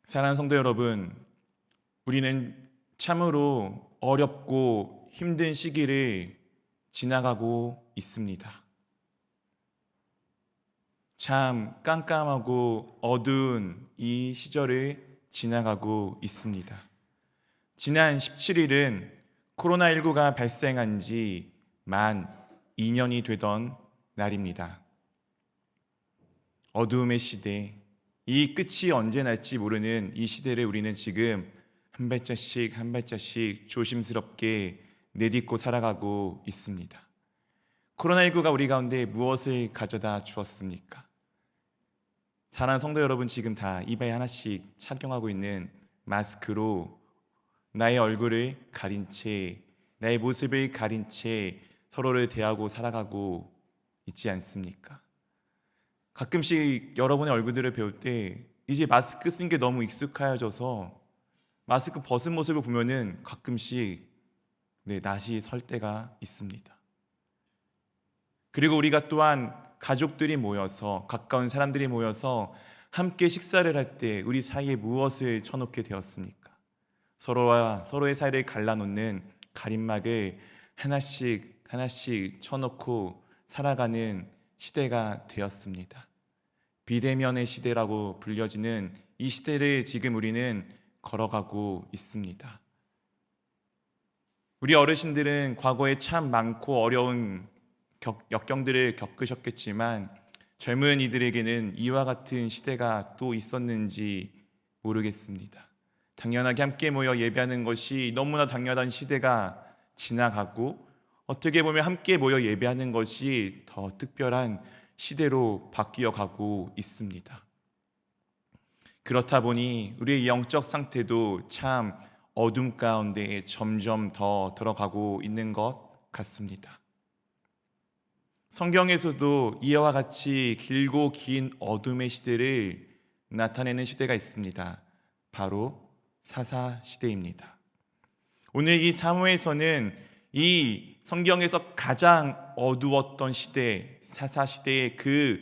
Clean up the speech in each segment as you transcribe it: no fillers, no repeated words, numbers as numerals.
사랑하는 성도 여러분, 우리는 참으로 어렵고 힘든 시기를 지나가고 있습니다. 참 깜깜하고 어두운 이 시절을 지나가고 있습니다. 지난 17일은 코로나19가 발생한 지 만 2년이 되던 날입니다. 어두움의 시대, 이 끝이 언제 날지 모르는 이 시대를 우리는 지금 한 발자씩 한 발자씩 조심스럽게 내딛고 살아가고 있습니다. 코로나19가 우리 가운데 무엇을 가져다 주었습니까? 사랑하는 성도 여러분, 지금 다 입에 하나씩 착용하고 있는 마스크로 나의 얼굴을 가린 채, 나의 모습을 가린 채 서로를 대하고 살아가고 있지 않습니까? 가끔씩 여러분의 얼굴들을 배울 때 이제 마스크 쓴 게 너무 익숙해져서 마스크 벗은 모습을 보면은 가끔씩 낯이 설 때가 있습니다. 그리고 우리가 또한 가족들이 모여서, 가까운 사람들이 모여서 함께 식사를 할 때 우리 사이에 무엇을 쳐놓게 되었습니까? 서로와 서로의 사이를 갈라놓는 가림막을 하나씩 하나씩 쳐놓고 살아가는 시대가 되었습니다. 비대면의 시대라고 불려지는 이 시대를 지금 우리는 걸어가고 있습니다. 우리 어르신들은 과거에 참 많고 어려운 역경들을 겪으셨겠지만 젊은 이들에게는 이와 같은 시대가 또 있었는지 모르겠습니다. 당연하게 함께 모여 예배하는 것이 너무나 당연한 시대가 지나가고, 어떻게 보면 함께 모여 예배하는 것이 더 특별한 시대로 바뀌어 가고 있습니다. 그렇다 보니 우리의 영적 상태도 참 어둠 가운데 점점 더 들어가고 있는 것 같습니다. 성경에서도 이와 같이 길고 긴 어둠의 시대를 나타내는 시대가 있습니다. 바로 사사 시대입니다. 오늘 이 사무에서는 이 성경에서 가장 어두웠던 시대, 사사 시대의 그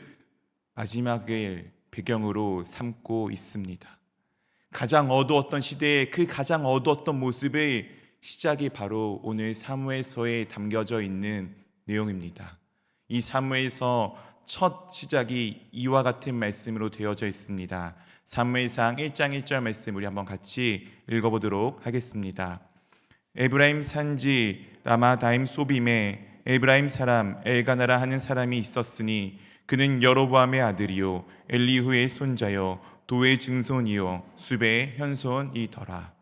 마지막을 배경으로 삼고 있습니다. 가장 어두웠던 시대의 그 가장 어두웠던 모습의 시작이 바로 오늘 사무엘서에 담겨져 있는 내용입니다. 이 사무엘서 첫 시작이 이와 같은 말씀으로 되어져 있습니다. 사무엘상 1장 1절 말씀 우리 한번 같이 읽어보도록 하겠습니다. 에브라임 산지 라마다임 소빔에 에브라임 사람 엘가나라 하는 사람이 있었으니 그는 여로보암의 아들이요 엘리후의 손자요 도의 증손이요 수베의 현손이더라.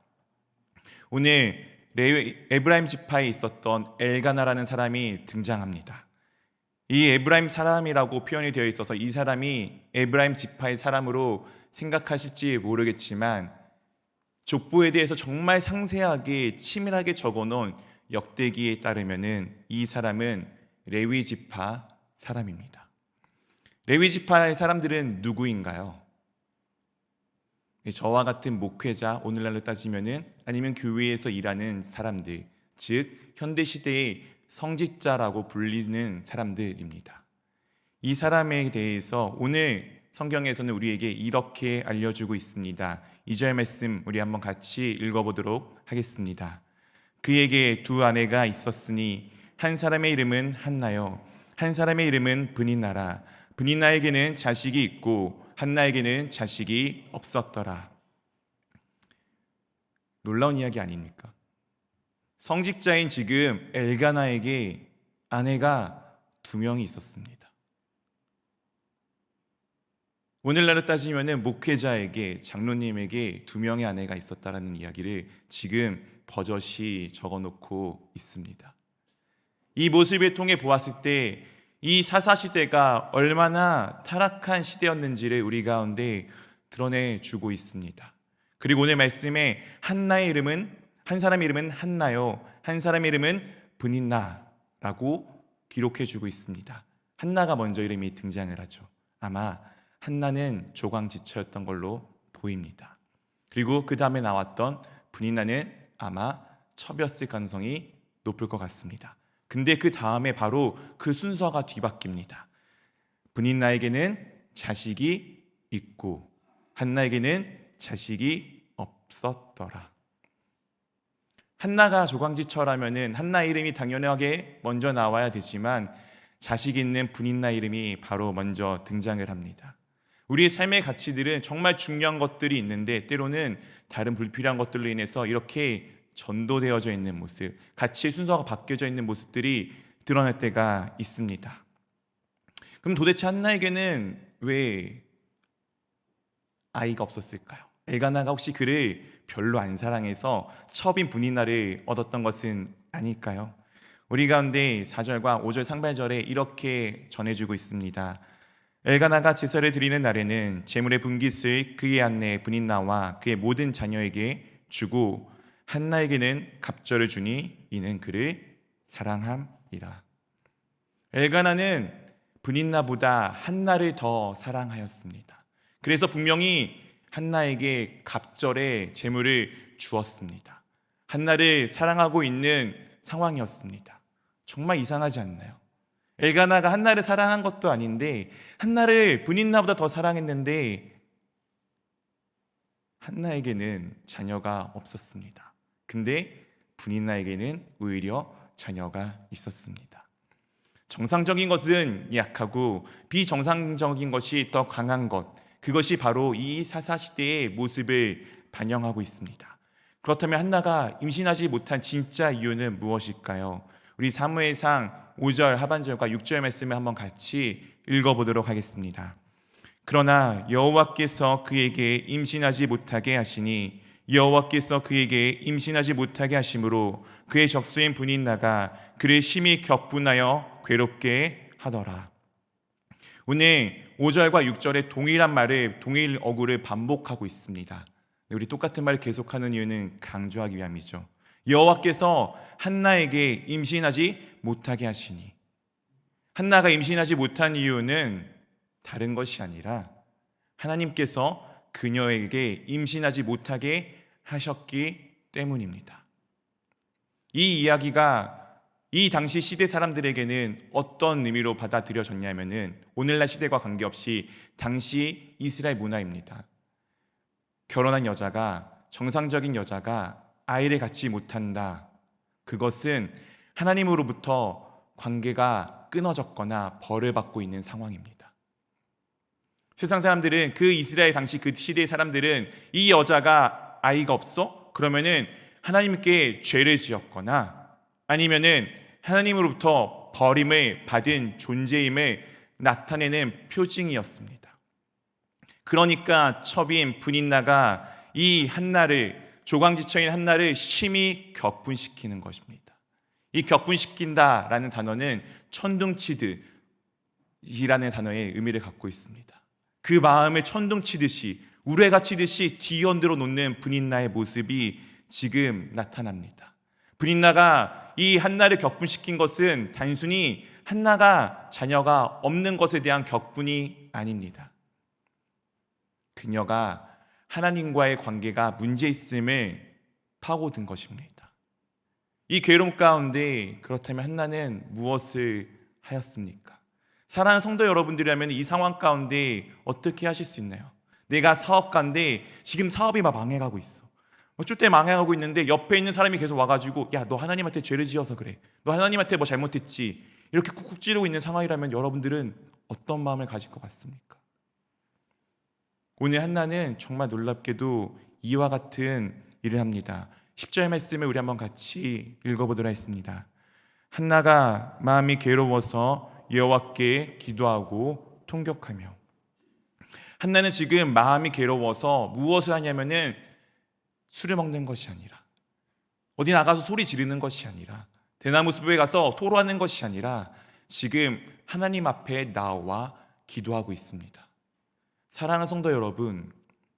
오늘 에브라임 지파에 있었던 엘가나라는 사람이 등장합니다. 이 에브라임 사람이라고 표현이 되어 있어서 이 사람이 에브라임 지파의 사람으로 생각하실지 모르겠지만 족보에 대해서 정말 상세하게 치밀하게 적어놓은 역대기에 따르면은 이 사람은 레위 지파 사람입니다. 레위 지파의 사람들은 누구인가요? 저와 같은 목회자, 오늘날로 따지면은 아니면 교회에서 일하는 사람들, 즉 현대 시대의 성직자라고 불리는 사람들입니다. 이 사람에 대해서 오늘 성경에서는 우리에게 이렇게 알려주고 있습니다. 2절 말씀 우리 한번 같이 읽어보도록 하겠습니다. 그에게 두 아내가 있었으니 한 사람의 이름은 한나요 한 사람의 이름은 브니나라. 브니나에게는 자식이 있고 한나에게는 자식이 없었더라. 놀라운 이야기 아닙니까? 성직자인 지금 엘가나에게 아내가 두 명이 있었습니다. 오늘날로 따지면 목회자에게, 장로님에게 두 명의 아내가 있었다라는 이야기를 지금 버젓이 적어놓고 있습니다. 이 모습을 통해 보았을 때 이 사사시대가 얼마나 타락한 시대였는지를 우리 가운데 드러내주고 있습니다. 그리고 오늘 말씀에 한나의 이름은, 한 사람의 이름은 한나요 한 사람의 이름은 브닌나라고 기록해주고 있습니다. 한나가 먼저 이름이 등장을 하죠. 아마 한나는 조광지처였던 걸로 보입니다. 그리고 그 다음에 나왔던 브닌나는 아마 첩이었을 가능성이 높을 것 같습니다. 근데 그 다음에 바로 그 순서가 뒤바뀝니다. 브닌나에게는 자식이 있고 한나에게는 자식이 없었더라. 한나가 조광지처라면은 한나 이름이 당연하게 먼저 나와야 되지만 자식 있는 분인나 이름이 바로 먼저 등장을 합니다. 우리의 삶의 가치들은 정말 중요한 것들이 있는데 때로는 다른 불필요한 것들로 인해서 이렇게 전도되어져 있는 모습, 가치의 순서가 바뀌어져 있는 모습들이 드러날 때가 있습니다. 그럼 도대체 한나에게는 왜 아이가 없었을까요? 엘가나가 혹시 그를 별로 안 사랑해서 첩인 분인나를 얻었던 것은 아닐까요? 우리 가운데 4절과 5절 상반절에 이렇게 전해주고 있습니다. 엘가나가 제사를 드리는 날에는 제물의 분깃을 그의 아내 분인나와 그의 모든 자녀에게 주고 한나에게는 갑절을 주니 이는 그를 사랑함이라. 엘가나는 분인나보다 한나를 더 사랑하였습니다. 그래서 분명히 한나에게 갑절의 제물을 주었습니다. 한나를 사랑하고 있는 상황이었습니다. 정말 이상하지 않나요? 엘가나가 한나를 사랑한 것도 아닌데 한나를 분인나보다 더 사랑했는데 한나에게는 자녀가 없었습니다. 근데 분인나에게는 오히려 자녀가 있었습니다. 정상적인 것은 약하고 비정상적인 것이 더 강한 것, 그것이 바로 이 사사시대의 모습을 반영하고 있습니다. 그렇다면 한나가 임신하지 못한 진짜 이유는 무엇일까요? 우리 사무엘상 5절 하반절과 6절 말씀을 한번 같이 읽어보도록 하겠습니다. 그러나 여호와께서 그에게 임신하지 못하게 하시니 여호와께서 그에게 임신하지 못하게 하심으로 그의 적수인 분인나가 그를 심히 격분하여 괴롭게 하더라. 오늘 5절과 6절에 동일한 말을, 동일 어구를 반복하고 있습니다. 우리 똑같은 말을 계속하는 이유는 강조하기 위함이죠. 여호와께서 한나에게 임신하지 못하게 하시니, 한나가 임신하지 못한 이유는 다른 것이 아니라 하나님께서 그녀에게 임신하지 못하게 하셨기 때문입니다. 이 이야기가 이 당시 시대 사람들에게는 어떤 의미로 받아들여졌냐면은 오늘날 시대와 관계없이 당시 이스라엘 문화입니다. 결혼한 여자가, 정상적인 여자가 아이를 갖지 못한다. 그것은 하나님으로부터 관계가 끊어졌거나 벌을 받고 있는 상황입니다. 세상 사람들은, 그 이스라엘 당시 그 시대의 사람들은 이 여자가 아이가 없어? 그러면은 하나님께 죄를 지었거나 아니면은 하나님으로부터 버림을 받은 존재임을 나타내는 표징이었습니다. 그러니까 첩인 분인나가 이 한나를, 조광지처인 한나를 심히 격분시키는 것입니다. 이 격분시킨다라는 단어는 천둥치듯이라는 단어의 의미를 갖고 있습니다. 그 마음을 천둥치듯이, 우레가 치듯이 뒤흔들어 놓는 분인나의 모습이 지금 나타납니다. 분인나가 이 한나를 격분시킨 것은 단순히 한나가 자녀가 없는 것에 대한 격분이 아닙니다. 그녀가 하나님과의 관계가 문제 있음을 파고든 것입니다. 이 괴로움 가운데 그렇다면 한나는 무엇을 하였습니까? 사랑하는 성도 여러분들이라면 이 상황 가운데 어떻게 하실 수 있나요? 내가 사업가인데 지금 사업이 막 망해가고 있어. 어쩔 때 망해가고 있는데 옆에 있는 사람이 계속 와가지고, 야, 너 하나님한테 죄를 지어서 그래, 너 하나님한테 뭐 잘못했지, 이렇게 쿡쿡 찌르고 있는 상황이라면 여러분들은 어떤 마음을 가질 것 같습니까? 오늘 한나는 정말 놀랍게도 이와 같은 일을 합니다. 10절 말씀을 우리 한번 같이 읽어보도록 하겠습니다. 한나가 마음이 괴로워서 여호와께 기도하고 통곡하며. 한나는 지금 마음이 괴로워서 무엇을 하냐면은 술을 먹는 것이 아니라, 어디 나가서 소리 지르는 것이 아니라, 대나무 숲에 가서 토로하는 것이 아니라 지금 하나님 앞에 나와 기도하고 있습니다. 사랑하는 성도 여러분,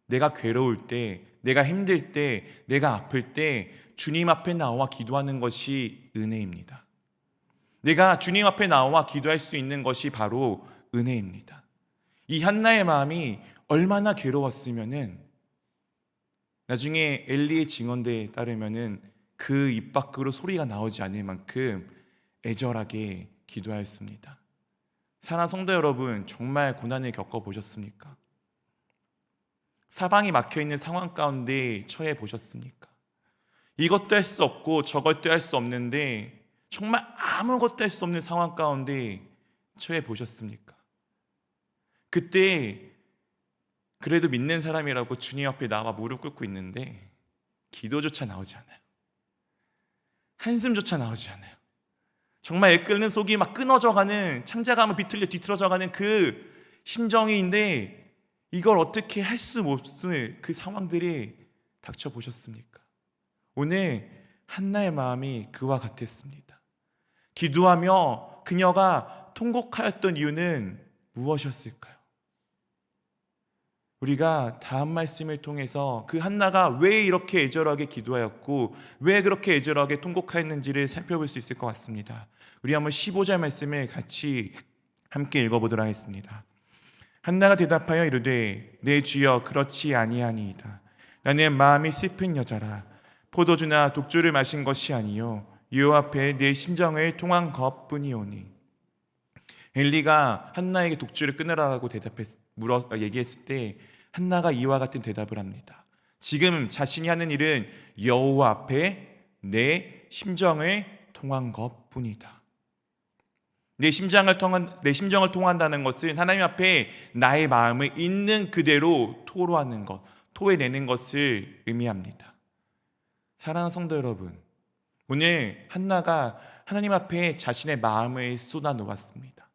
내가 괴로울 때, 내가 힘들 때, 내가 아플 때 주님 앞에 나와 기도하는 것이 은혜입니다. 내가 주님 앞에 나와 기도할 수 있는 것이 바로 은혜입니다. 이 한나의 마음이 얼마나 괴로웠으면은 나중에 엘리의 증언대에 따르면은 그 입 밖으로 소리가 나오지 않을 만큼 애절하게 기도하였습니다. 사랑하는 성도 여러분, 정말 고난을 겪어보셨습니까? 사방이 막혀있는 상황 가운데 처해 보셨습니까? 이것도 할 수 없고 저것도 할 수 없는데 정말 아무것도 할 수 없는 상황 가운데 처해 보셨습니까? 그때 그래도 믿는 사람이라고 주님 앞에 나와 무릎 꿇고 있는데 기도조차 나오지 않아요. 한숨조차 나오지 않아요. 정말 애끓는 속이 막 끊어져가는, 창자가 비틀려 뒤틀어져가는 그 심정인데 이걸 어떻게 할 수 없을 그 상황들이 닥쳐보셨습니까? 오늘 한나의 마음이 그와 같았습니다. 기도하며 그녀가 통곡하였던 이유는 무엇이었을까요? 우리가 다음 말씀을 통해서 그 한나가 왜 이렇게 애절하게 기도하였고 왜 그렇게 애절하게 통곡하였는지를 살펴볼 수 있을 것 같습니다. 우리 한번 15절 말씀을 같이 함께 읽어보도록 하겠습니다. 한나가 대답하여 이르되 내 주여 그렇지 아니하니이다. 나는 마음이 슬픈 여자라. 포도주나 독주를 마신 것이 아니요 여호와 앞에 내 심정을 통한 것뿐이오니. 엘리가 한나에게 독주를 끊으라고 얘기했을 때 한나가 이와 같은 대답을 합니다. 지금 자신이 하는 일은 여호와 앞에 내 심정을 통한 것뿐이다. 내 심정을 통한다는 것은 하나님 앞에 나의 마음을 있는 그대로 토로하는 것, 토해내는 것을 의미합니다. 사랑하는 성도 여러분, 오늘 한나가 하나님 앞에 자신의 마음을 쏟아놓았습니다.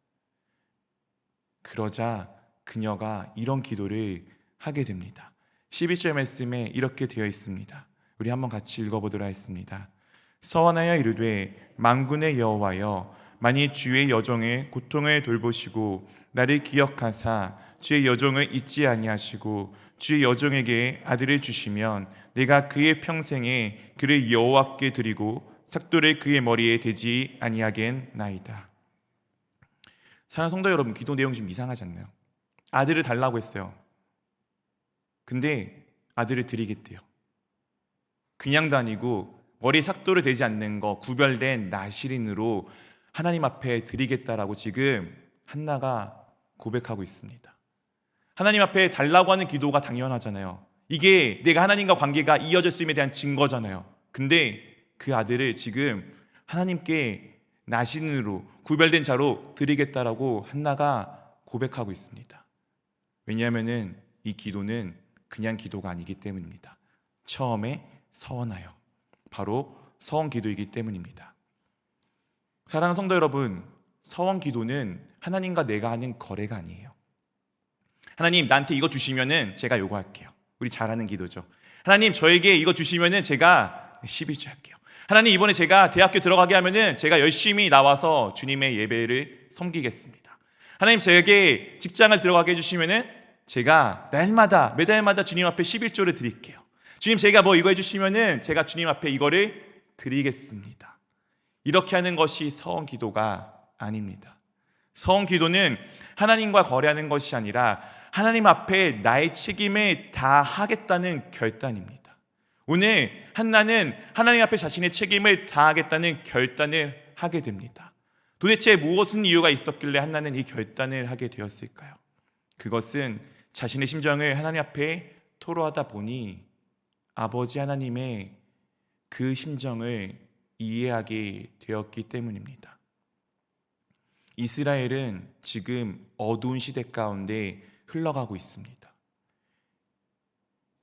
그러자 그녀가 이런 기도를 하게 됩니다. 11절 말씀에 이렇게 되어 있습니다. 우리 한번 같이 읽어보도록 하겠습니다. 서원하여 이르되 만군의 여호와여 만일 주의 여종의 고통을 돌보시고 나를 기억하사 주의 여종을 잊지 아니하시고 주의 여종에게 아들을 주시면 내가 그의 평생에 그를 여호와께 드리고 삭도를 그의 머리에 대지 아니하겠나이다. 사랑하는 성도 여러분, 기도 내용 좀 이상하지 않나요? 아들을 달라고 했어요. 근데 아들을 드리겠대요. 그냥도 아니고 머리 삭도를 대지 않는 거, 구별된 나실인으로 하나님 앞에 드리겠다라고 지금 한나가 고백하고 있습니다. 하나님 앞에 달라고 하는 기도가 당연하잖아요. 이게 내가 하나님과 관계가 이어졌음에 대한 증거잖아요. 근데 그 아들을 지금 하나님께 나신으로 구별된 자로 드리겠다라고 한나가 고백하고 있습니다. 왜냐하면 이 기도는 그냥 기도가 아니기 때문입니다. 처음에 서원하여, 바로 서원 기도이기 때문입니다. 사랑하는 성도 여러분, 서원 기도는 하나님과 내가 하는 거래가 아니에요. 하나님 나한테 이거 주시면은 제가 요구할게요. 우리 잘하는 기도죠. 하나님 저에게 이거 주시면은 제가 11조 할게요. 하나님 이번에 제가 대학교 들어가게 하면은 제가 열심히 나와서 주님의 예배를 섬기겠습니다. 하나님 저에게 직장을 들어가게 해주시면은 제가 매달마다 주님 앞에 11조를 드릴게요. 주님 제가 뭐 이거 해주시면은 제가 주님 앞에 이거를 드리겠습니다. 이렇게 하는 것이 서원 기도가 아닙니다. 서원 기도는 하나님과 거래하는 것이 아니라 하나님 앞에 나의 책임을 다하겠다는 결단입니다. 오늘 한나는 하나님 앞에 자신의 책임을 다하겠다는 결단을 하게 됩니다. 도대체 무슨 이유가 있었길래 한나는 이 결단을 하게 되었을까요? 그것은 자신의 심정을 하나님 앞에 토로하다 보니 아버지 하나님의 그 심정을 이해하게 되었기 때문입니다. 이스라엘은 지금 어두운 시대 가운데 흘러가고 있습니다.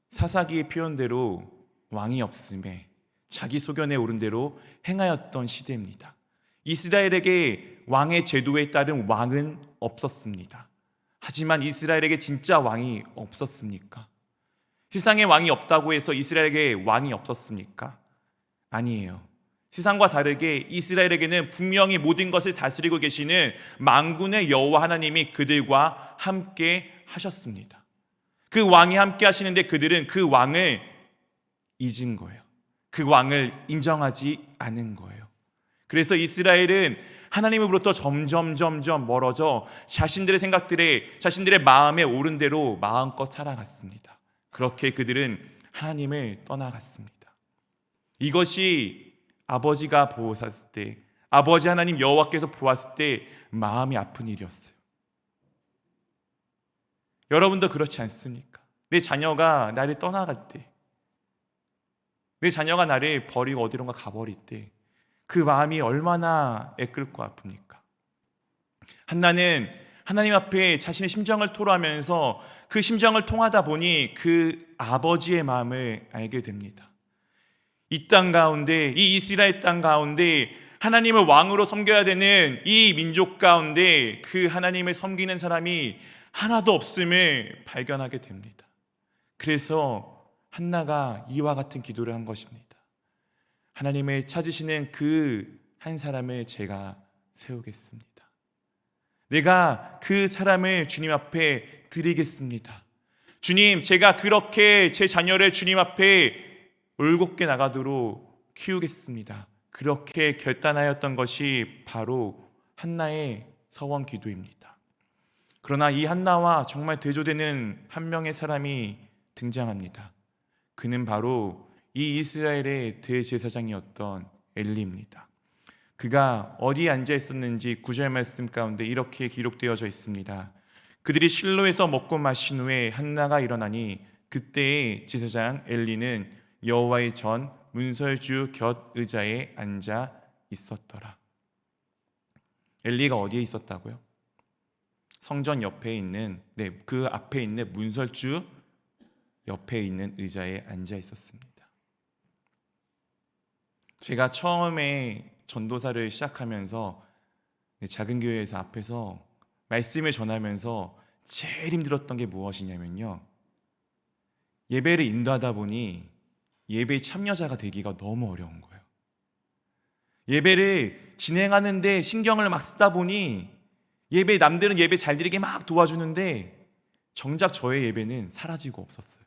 사사기의 표현대로 왕이 없음에 자기 소견에 오른 대로 행하였던 시대입니다. 이스라엘에게 왕의 제도에 따른 왕은 없었습니다. 하지만 이스라엘에게 진짜 왕이 없었습니까? 세상에 왕이 없다고 해서 이스라엘에게 왕이 없었습니까? 아니에요. 세상과 다르게 이스라엘에게는 분명히 모든 것을 다스리고 계시는 만군의 여호와 하나님이 그들과 함께 하셨습니다. 그 왕이 함께 하시는데 그들은 그 왕을 잊은 거예요. 그 왕을 인정하지 않은 거예요. 그래서 이스라엘은 하나님으로부터 점점 멀어져 자신들의 생각들에, 자신들의 마음에 오른 대로 마음껏 살아갔습니다. 그렇게 그들은 하나님을 떠나갔습니다. 이것이 아버지가 보았을 때, 아버지 하나님 여호와께서 보았을 때 마음이 아픈 일이었어요. 여러분도 그렇지 않습니까? 내 자녀가 나를 떠나갈 때, 내 자녀가 나를 버리고 어디론가 가버릴 때 그 마음이 얼마나 애끓고 아픕니까? 한나는 하나님 앞에 자신의 심정을 토로하면서 그 심정을 통하다 보니 그 아버지의 마음을 알게 됩니다. 이 땅 가운데, 이 이스라엘 땅 가운데 하나님을 왕으로 섬겨야 되는 이 민족 가운데 그 하나님을 섬기는 사람이 하나도 없음을 발견하게 됩니다. 그래서 한나가 이와 같은 기도를 한 것입니다. 하나님을 찾으시는 그 한 사람을 제가 세우겠습니다. 내가 그 사람을 주님 앞에 드리겠습니다. 주님, 제가 그렇게 제 자녀를 주님 앞에 올곧게 나가도록 키우겠습니다. 그렇게 결단하였던 것이 바로 한나의 서원 기도입니다. 그러나 이 한나와 정말 대조되는 한 명의 사람이 등장합니다. 그는 바로 이 이스라엘의 대제사장이었던 엘리입니다. 그가 어디에 앉아 있었는지 9절 말씀 가운데 이렇게 기록되어져 있습니다. 그들이 실로에서 먹고 마신 후에 한나가 일어나니 그때의 제사장 엘리는 여호와의 전 문설주 곁 의자에 앉아 있었더라. 엘리가 어디에 있었다고요? 성전 옆에 있는, 그 앞에 있는 문설주 옆에 있는 의자에 앉아 있었습니다. 제가 처음에 전도사를 시작하면서 작은 교회에서 앞에서 말씀을 전하면서 제일 힘들었던 게 무엇이냐면요, 예배를 인도하다 보니 예배의 참여자가 되기가 너무 어려운 거예요. 예배를 진행하는데 신경을 막 쓰다 보니 남들은 예배 잘 드리게 막 도와주는데 정작 저의 예배는 사라지고 없었어요.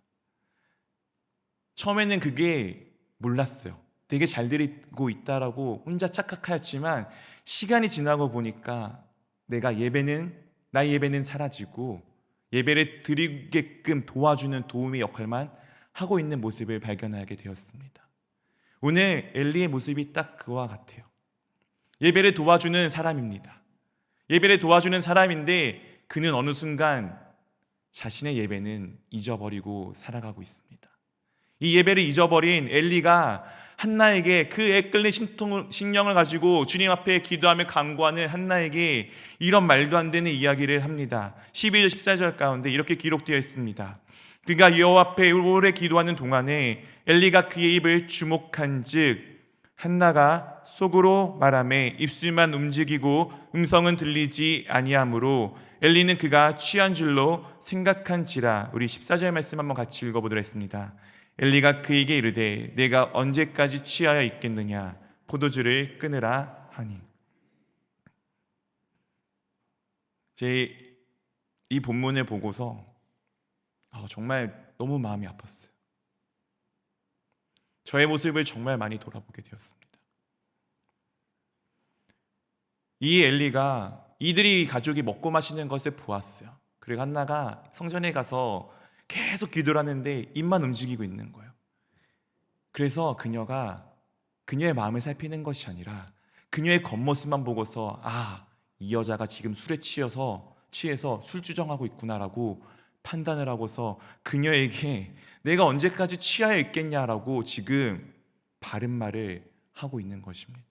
처음에는 그게 몰랐어요. 되게 잘 드리고 있다라고 혼자 착각하였지만 시간이 지나고 보니까 나의 예배는 사라지고 예배를 드리게끔 도와주는 도움의 역할만 하고 있는 모습을 발견하게 되었습니다. 오늘 엘리의 모습이 딱 그와 같아요. 예배를 도와주는 사람입니다. 예배를 도와주는 사람인데 그는 어느 순간 자신의 예배는 잊어버리고 살아가고 있습니다. 이 예배를 잊어버린 엘리가 한나에게 그 애끓는 심령을 가지고 주님 앞에 기도하며 간구하는 한나에게 이런 말도 안 되는 이야기를 합니다. 12절 14절 가운데 이렇게 기록되어 있습니다. 그가 여호와 앞에 오래 기도하는 동안에 엘리가 그의 입을 주목한즉 한나가 속으로 말하매 입술만 움직이고 음성은 들리지 아니하므로 엘리는 그가 취한 줄로 생각한지라. 우리 14절 말씀 한번 같이 읽어보도록 하겠습니다. 엘리가 그에게 이르되 내가 언제까지 취하여 있겠느냐, 포도주를 끊으라 하니. 제 이 본문을 보고서 정말 너무 마음이 아팠어요. 저의 모습을 정말 많이 돌아보게 되었습니다. 이 엘리가 이들이 가족이 먹고 마시는 것을 보았어요. 그리고 한나가 성전에 가서 계속 기도를 하는데 입만 움직이고 있는 거예요. 그래서 그녀의 마음을 살피는 것이 아니라 그녀의 겉모습만 보고서 이 여자가 지금 술에 취해서 술주정하고 있구나라고 판단을 하고서 그녀에게 내가 언제까지 취하여 있겠냐라고 지금 바른 말을 하고 있는 것입니다.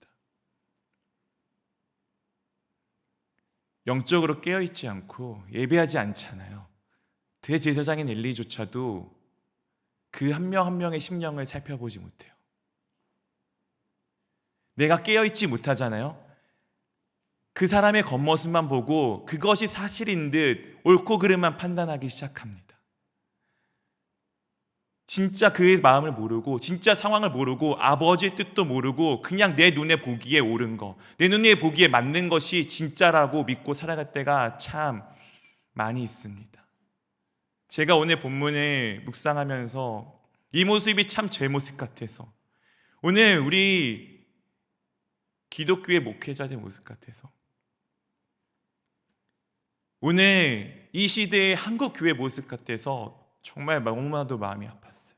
영적으로 깨어있지 않고 예배하지 않잖아요. 대제사장인 엘리조차도 그 한 명 한 명의 심령을 살펴보지 못해요. 내가 깨어있지 못하잖아요. 그 사람의 겉모습만 보고 그것이 사실인 듯 옳고 그름만 판단하기 시작합니다. 진짜 그의 마음을 모르고 진짜 상황을 모르고 아버지의 뜻도 모르고 그냥 내 눈에 보기에 옳은 거, 내 눈에 보기에 맞는 것이 진짜라고 믿고 살아갈 때가 참 많이 있습니다. 제가 오늘 본문을 묵상하면서 이 모습이 참 제 모습 같아서, 오늘 우리 기독교의 목회자들 모습 같아서, 오늘 이 시대의 한국 교회 모습 같아서 정말 너무나도 마음이 아팠어요.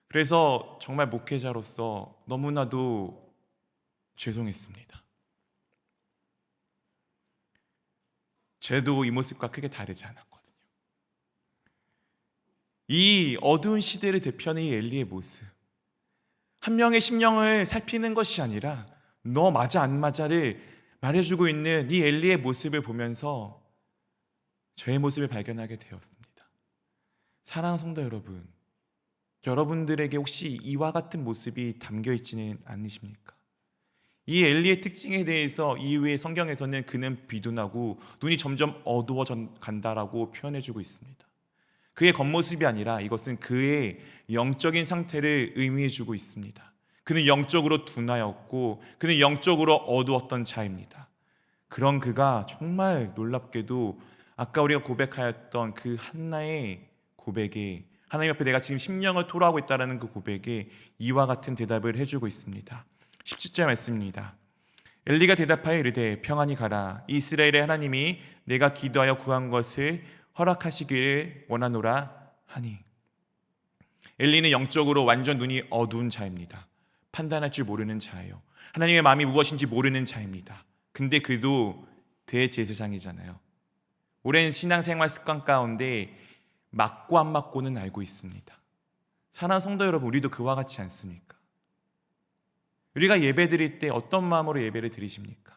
그래서 정말 목회자로서 너무나도 죄송했습니다. 저도 이 모습과 크게 다르지 않았거든요. 이 어두운 시대를 대표하는 이 엘리의 모습, 한 명의 심령을 살피는 것이 아니라 너 맞아 안 맞아를 말해주고 있는 이 엘리의 모습을 보면서 저의 모습을 발견하게 되었습니다. 사랑하는 성도 여러분, 여러분들에게 혹시 이와 같은 모습이 담겨 있지는 않으십니까? 이 엘리의 특징에 대해서 이후에 성경에서는 그는 비둔하고 눈이 점점 어두워져 간다라고 표현해주고 있습니다. 그의 겉모습이 아니라 이것은 그의 영적인 상태를 의미해주고 있습니다. 그는 영적으로 둔하였고 그는 영적으로 어두웠던 자입니다. 그런 그가 정말 놀랍게도 아까 우리가 고백하였던 그 한나의 고백에, 하나님 앞에 내가 지금 심령을 토로하고 있다는 그 고백에 이와 같은 대답을 해주고 있습니다. 17절 말씀입니다. 엘리가 대답하여 이르되 평안히 가라. 이스라엘의 하나님이 내가 기도하여 구한 것을 허락하시기를 원하노라 하니. 엘리는 영적으로 완전 눈이 어두운 자입니다. 판단할 줄 모르는 자예요. 하나님의 마음이 무엇인지 모르는 자입니다. 근데 그도 대제사장이잖아요. 오랜 신앙생활 습관 가운데 맞고 안 맞고는 알고 있습니다. 사랑하는 성도 여러분, 우리도 그와 같지 않습니까? 우리가 예배 드릴 때 어떤 마음으로 예배를 드리십니까?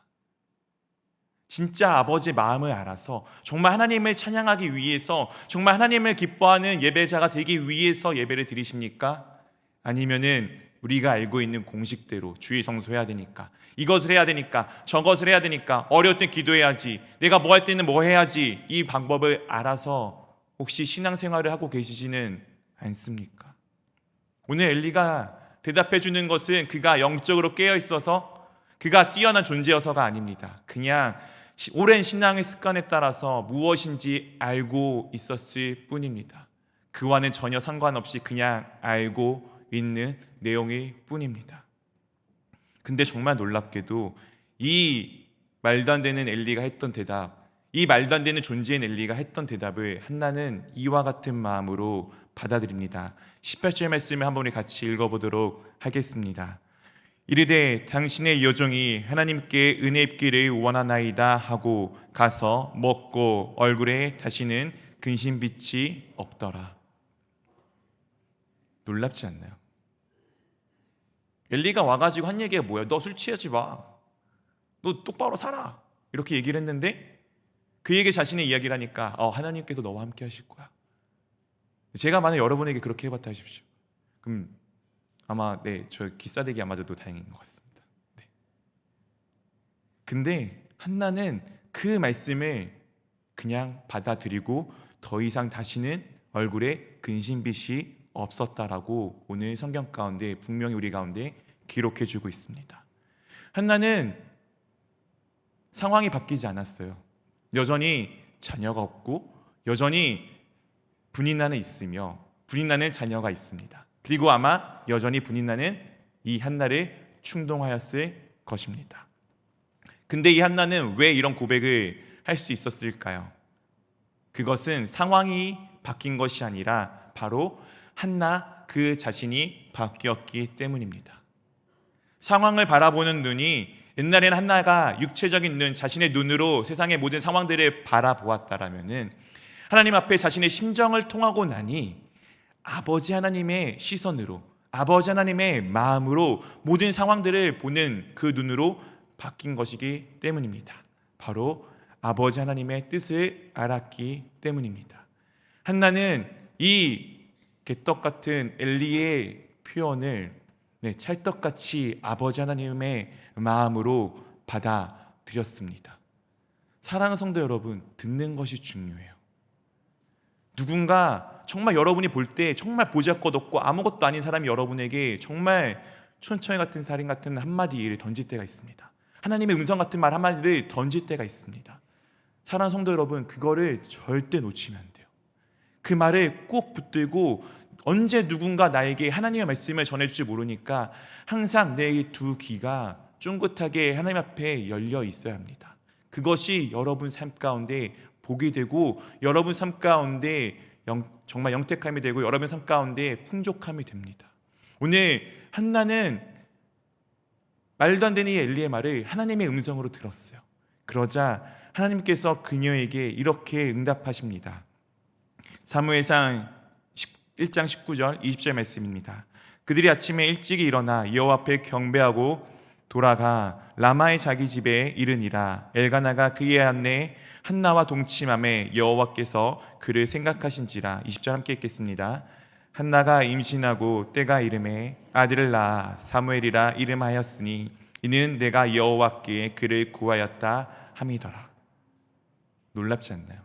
진짜 아버지의 마음을 알아서 정말 하나님을 찬양하기 위해서, 정말 하나님을 기뻐하는 예배자가 되기 위해서 예배를 드리십니까? 아니면은 우리가 알고 있는 공식대로 주일 성수해야 되니까, 이것을 해야 되니까, 저것을 해야 되니까, 어려울 땐 기도해야지, 내가 뭐 할 때는 뭐 해야지, 이 방법을 알아서 혹시 신앙생활을 하고 계시지는 않습니까? 오늘 엘리가 대답해 주는 것은 그가 영적으로 깨어 있어서, 그가 뛰어난 존재여서가 아닙니다. 그냥 오랜 신앙의 습관에 따라서 무엇인지 알고 있었을 뿐입니다. 그와는 전혀 상관없이 그냥 알고 있는 내용일 뿐입니다. 근데 정말 놀랍게도 이 말도 안 되는 엘리가 했던 대답, 이 말도 안 되는 존재인 엘리가 했던 대답을 한나는 이와 같은 마음으로 받아들입니다. 18절 말씀을 한번 우리 같이 읽어보도록 하겠습니다. 이르되 당신의 여종이 하나님께 은혜 입기를 원하나이다 하고 가서 먹고 얼굴에 다시는 근심빛이 없더라. 놀랍지 않나요? 엘리가 와가지고 한 얘기가 뭐야? 너 술 취하지 마, 너 똑바로 살아, 이렇게 얘기를 했는데 그에게 자신의 이야기를 하니까 하나님께서 너와 함께 하실 거야. 제가 만약 여러분에게 그렇게 해봤다 하십시오. 그럼 아마 저 기싸대기 안 맞아도 다행인 것 같습니다. 네. 근데 한나는 그 말씀을 그냥 받아들이고 더 이상 다시는 얼굴에 근심빛이 없었다라고 오늘 성경 가운데 분명히 우리 가운데 기록해주고 있습니다. 한나는 상황이 바뀌지 않았어요. 여전히 자녀가 없고 여전히 분인나는 있으며 분인나는 자녀가 있습니다. 그리고 아마 여전히 분인나는 이 한나를 충동하였을 것입니다. 근데 이 한나는 왜 이런 고백을 할 수 있었을까요? 그것은 상황이 바뀐 것이 아니라 바로 한나 그 자신이 바뀌었기 때문입니다. 상황을 바라보는 눈이, 옛날에는 한나가 육체적인 눈, 자신의 눈으로 세상의 모든 상황들을 바라보았다라면은 하나님 앞에 자신의 심정을 통하고 나니 아버지 하나님의 시선으로, 아버지 하나님의 마음으로 모든 상황들을 보는 그 눈으로 바뀐 것이기 때문입니다. 바로 아버지 하나님의 뜻을 알았기 때문입니다. 한나는 이 개떡 같은 엘리의 표현을 찰떡같이 아버지 하나님의 마음으로 받아들였습니다. 사랑하는 성도 여러분, 듣는 것이 중요해요. 누군가 정말 여러분이 볼 때 정말 보잘것없고 아무것도 아닌 사람이 여러분에게 정말 촌철 같은 살인 같은 한마디를 던질 때가 있습니다. 하나님의 음성 같은 말 한마디를 던질 때가 있습니다. 사랑하는 성도 여러분, 그거를 절대 놓치면 안 돼요. 그 말을 꼭 붙들고, 언제 누군가 나에게 하나님의 말씀을 전해줄지 모르니까 항상 내 두 귀가 쫑긋하게 하나님 앞에 열려 있어야 합니다. 그것이 여러분 삶 가운데 복이 되고 여러분 삶 가운데 정말 영택함이 되고 여러분 삶 가운데 풍족함이 됩니다. 오늘 한나는 말도 안 되는 이 엘리의 말을 하나님의 음성으로 들었어요. 그러자 하나님께서 그녀에게 이렇게 응답하십니다. 사무엘상 1장 19절 20절 말씀입니다. 그들이 아침에 일찍이 일어나 여호와 앞에 경배하고 돌아가 라마의 자기 집에 이르니라. 엘가나가 그의 아내 한나와 동침함에 여호와께서 그를 생각하신지라. 20절 함께 읽겠습니다. 한나가 임신하고 때가 이름에 아들을 낳아 사무엘이라 이름하였으니 이는 내가 여호와께 그를 구하였다 함이더라. 놀랍지 않나요?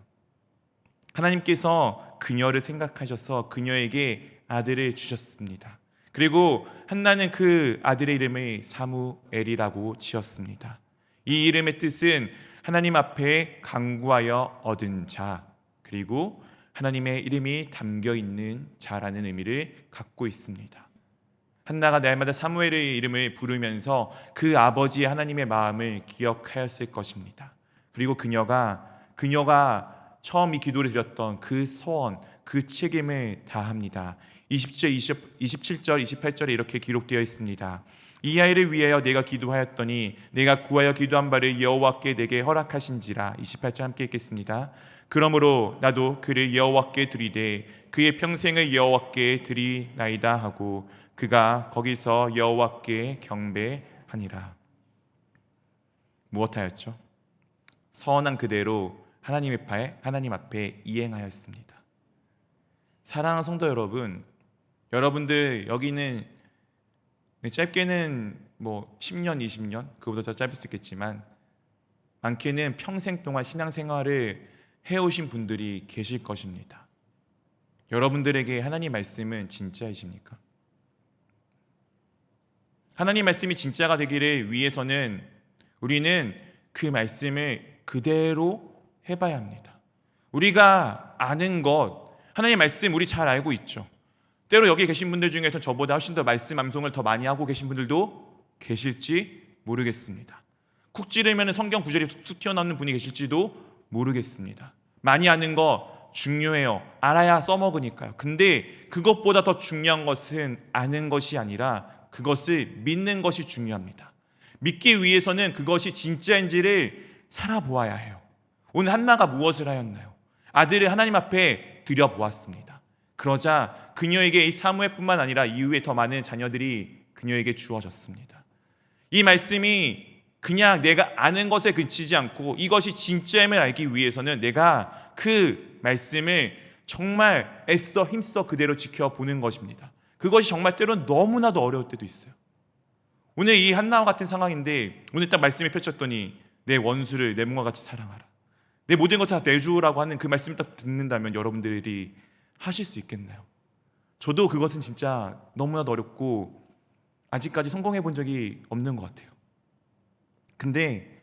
하나님께서 그녀를 생각하셔서 그녀에게 아들을 주셨습니다. 그리고 한나는 그 아들의 이름을 사무엘이라고 지었습니다. 이 이름의 뜻은 하나님 앞에 간구하여 얻은 자, 그리고 하나님의 이름이 담겨 있는 자라는 의미를 갖고 있습니다. 한나가 날마다 사무엘의 이름을 부르면서 그 아버지의 하나님의 마음을 기억하였을 것입니다. 그리고 그녀가 처음 이 기도를 드렸던 그 소원, 그 책임을 다합니다. 20절, 27절, 28절에 이렇게 기록되어 있습니다. 이 아이를 위하여 내가 기도하였더니 내가 구하여 기도한 바를 여호와께 내게 허락하신지라. 28절 함께 읽겠습니다. 그러므로 나도 그를 여호와께 드리되 그의 평생을 여호와께 드리나이다 하고 그가 거기서 여호와께 경배하니라. 무엇하였죠? 서원한 그대로 하나님 앞에 이행하였습니다. 사랑하는 성도 여러분, 여러분들 여기는 짧게는 10년, 20년, 그보다 더 짧을 수 있겠지만 많게는 평생 동안 신앙생활을 해오신 분들이 계실 것입니다. 여러분들에게 하나님 말씀은 진짜이십니까? 하나님 말씀이 진짜가 되기를 위해서는 우리는 그 말씀을 그대로 해봐야 합니다. 우리가 아는 것, 하나님 말씀 우리 잘 알고 있죠. 때로 여기 계신 분들 중에서 저보다 훨씬 더 말씀 암송을 더 많이 하고 계신 분들도 계실지 모르겠습니다. 쿡 찌르면 성경 구절이 툭툭 튀어나오는 분이 계실지도 모르겠습니다. 많이 아는 거 중요해요. 알아야 써먹으니까요. 근데 그것보다 더 중요한 것은 아는 것이 아니라 그것을 믿는 것이 중요합니다. 믿기 위해서는 그것이 진짜인지를 살아보아야 해요. 오늘 한나가 무엇을 하였나요? 아들을 하나님 앞에 드려보았습니다. 그러자 그녀에게 이 사무엘뿐만 아니라 이후에 더 많은 자녀들이 그녀에게 주어졌습니다. 이 말씀이 그냥 내가 아는 것에 그치지 않고 이것이 진짜임을 알기 위해서는 내가 그 말씀을 정말 애써 힘써 그대로 지켜보는 것입니다. 그것이 정말 때로는 너무나도 어려울 때도 있어요. 오늘 이 한나와 같은 상황인데 오늘 딱 말씀이 펼쳤더니 내 원수를 내 몸과 같이 사랑하라, 내 모든 것 다 내주라고 하는 그 말씀을 딱 듣는다면 여러분들이 하실 수 있겠나요? 저도 그것은 진짜 너무나도 어렵고 아직까지 성공해 본 적이 없는 것 같아요. 근데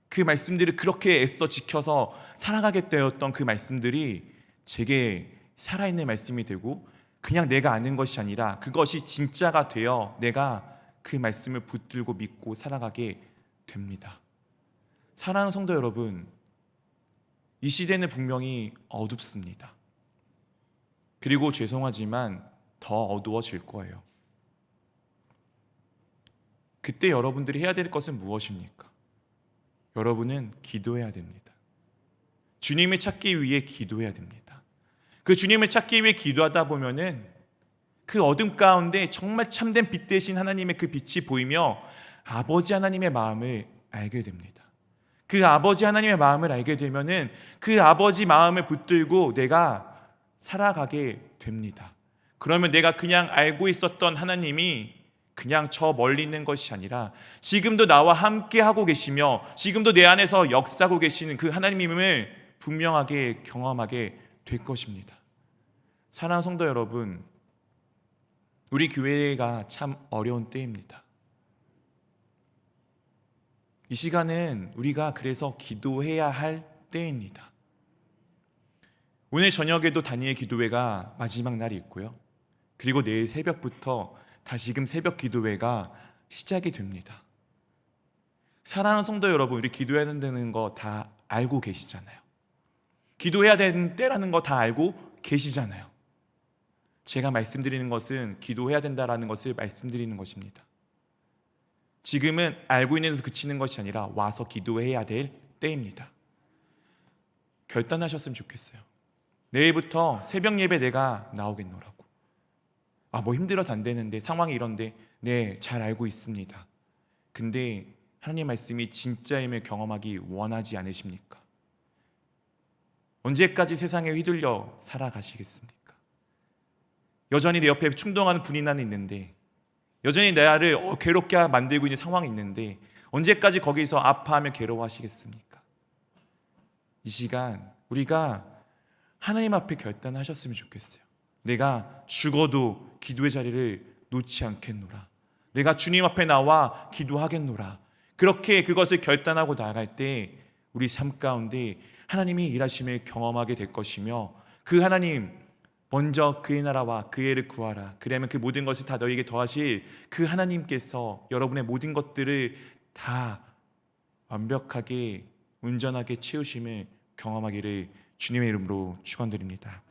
그 말씀들을 그렇게 애써 지켜서 살아가게 되었던 그 말씀들이 제게 살아있는 말씀이 되고 그냥 내가 아는 것이 아니라 그것이 진짜가 되어 내가 그 말씀을 붙들고 믿고 살아가게 됩니다. 사랑하는 성도 여러분, 이 시대는 분명히 어둡습니다. 그리고 죄송하지만 더 어두워질 거예요. 그때 여러분들이 해야 될 것은 무엇입니까? 여러분은 기도해야 됩니다. 주님을 찾기 위해 기도해야 됩니다. 그 주님을 찾기 위해 기도하다 보면은 그 어둠 가운데 정말 참된 빛 대신 하나님의 그 빛이 보이며 아버지 하나님의 마음을 알게 됩니다. 그 아버지 하나님의 마음을 알게 되면은 그 아버지 마음을 붙들고 내가 살아가게 됩니다. 그러면 내가 그냥 알고 있었던 하나님이 그냥 저 멀리 있는 것이 아니라 지금도 나와 함께 하고 계시며 지금도 내 안에서 역사하고 계시는 그 하나님임을 분명하게 경험하게 될 것입니다. 사랑하는 성도 여러분, 우리 교회가 참 어려운 때입니다. 이 시간은 우리가 그래서 기도해야 할 때입니다. 오늘 저녁에도 다니엘 기도회가 마지막 날이 있고요. 그리고 내일 새벽부터 다시금 새벽 기도회가 시작이 됩니다. 사랑하는 성도 여러분, 우리 기도해야 된다는 거 다 알고 계시잖아요. 기도해야 되는 때라는 거 다 알고 계시잖아요. 제가 말씀드리는 것은 기도해야 된다라는 것을 말씀드리는 것입니다. 지금은 알고 있는 데서 그치는 것이 아니라 와서 기도해야 될 때입니다. 결단하셨으면 좋겠어요. 내일부터 새벽 예배 내가 나오겠노라고. 뭐 힘들어서 안 되는데, 상황이 이런데, 네, 잘 알고 있습니다. 근데 하나님 말씀이 진짜임을 경험하기 원하지 않으십니까? 언제까지 세상에 휘둘려 살아가시겠습니까? 여전히 내 옆에 충동하는 분이 나는 있는데, 여전히 나를 괴롭게 만들고 있는 상황이 있는데, 언제까지 거기서 아파하며 괴로워하시겠습니까? 이 시간 우리가 하나님 앞에 결단하셨으면 좋겠어요. 내가 죽어도 기도의 자리를 놓지 않겠노라. 내가 주님 앞에 나와 기도하겠노라. 그렇게 그것을 결단하고 나아갈 때 우리 삶 가운데 하나님이 일하심을 경험하게 될 것이며, 그 하나님, 먼저 그의 나라와 그의 의를 구하라. 그러면 그 모든 것을 다 너희에게 더하실 그 하나님께서 여러분의 모든 것들을 다 완벽하게 온전하게 채우심을 경험하기를 주님의 이름으로 축원드립니다.